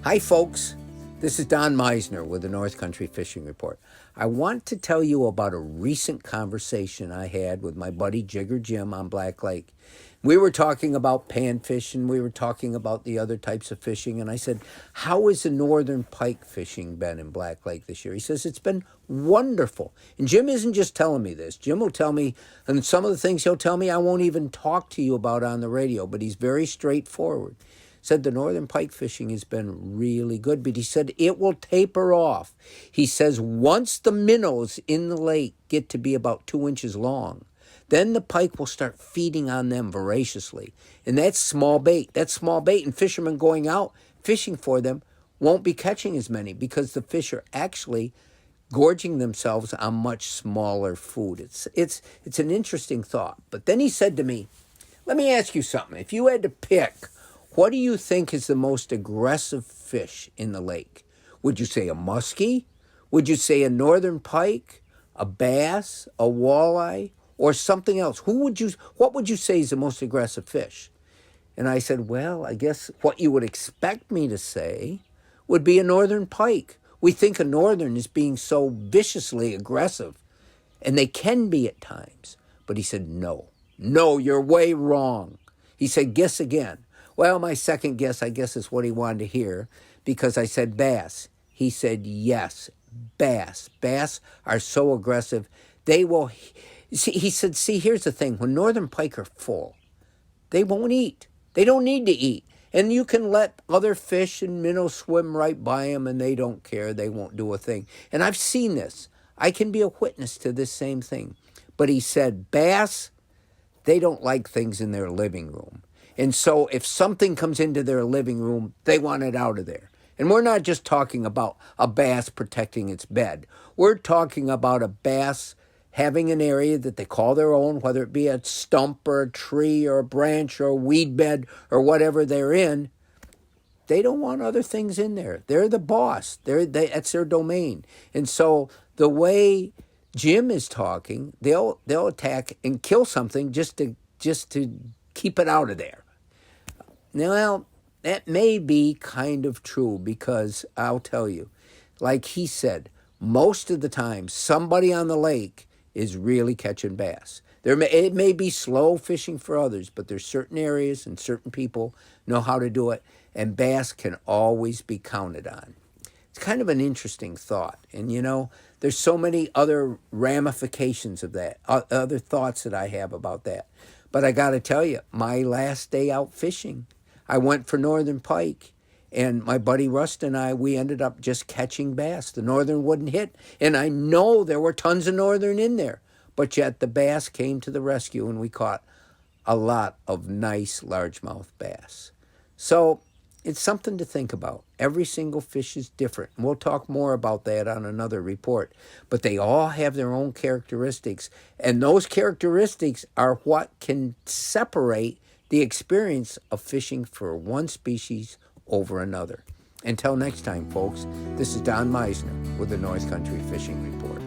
Hi, folks. This is Don Meisner with the North Country Fishing Report. I want to tell you about a recent conversation I had with my buddy Jigger Jim on Black Lake. We were talking about panfish and we were talking about the other types of fishing. And I said, how has the northern pike fishing been in Black Lake this year? He says, it's been wonderful. And Jim isn't just telling me this. Jim will tell me, and some of the things he'll tell me I won't even talk to you about on the radio, but he's very straightforward. Said the northern pike fishing has been really good, but he said it will taper off. He says once the minnows in the lake get to be about 2 inches long, then the pike will start feeding on them voraciously. And that's small bait. That's small bait, and fishermen going out fishing for them won't be catching as many because the fish are actually gorging themselves on much smaller food. It's an interesting thought. But then he said to me, let me ask you something. If you had to pick, what do you think is the most aggressive fish in the lake? Would you say a muskie? Would you say a northern pike, a bass, a walleye, or something else? What would you say is the most aggressive fish? And I said, well, I guess what you would expect me to say would be a northern pike. We think a northern is being so viciously aggressive, and they can be at times. But he said, no, you're way wrong. He said, guess again. Well, my second guess, I guess, is what he wanted to hear because I said bass. He said, yes, bass. Bass are so aggressive. They will, he said, see, here's the thing. When northern pike are full, they won't eat. They don't need to eat. And you can let other fish and minnows swim right by them and they don't care. They won't do a thing. And I've seen this. I can be a witness to this same thing. But he said, bass, they don't like things in their living room. And so if something comes into their living room, they want it out of there. And we're not just talking about a bass protecting its bed. We're talking about a bass having an area that they call their own, whether it be a stump or a tree or a branch or a weed bed or whatever they're in. They don't want other things in there. They're the boss. That's their domain. And so the way Jim is talking, they'll attack and kill something just to keep it out of there. Now, that may be kind of true because I'll tell you, like he said, most of the time somebody on the lake is really catching bass. It may be slow fishing for others, but there's certain areas and certain people know how to do it, and bass can always be counted on. It's kind of an interesting thought, and there's so many other ramifications of that, other thoughts that I have about that. But I got to tell you, my last day out fishing, I went for northern pike, and my buddy Rust and I, we ended up just catching bass. The northern wouldn't hit, and I know there were tons of northern in there, but yet the bass came to the rescue, and we caught a lot of nice largemouth bass. So it's something to think about. Every single fish is different, and we'll talk more about that on another report. But they all have their own characteristics, and those characteristics are what can separate the experience of fishing for one species over another. Until next time, folks, this is Don Meisner with the North Country Fishing Report.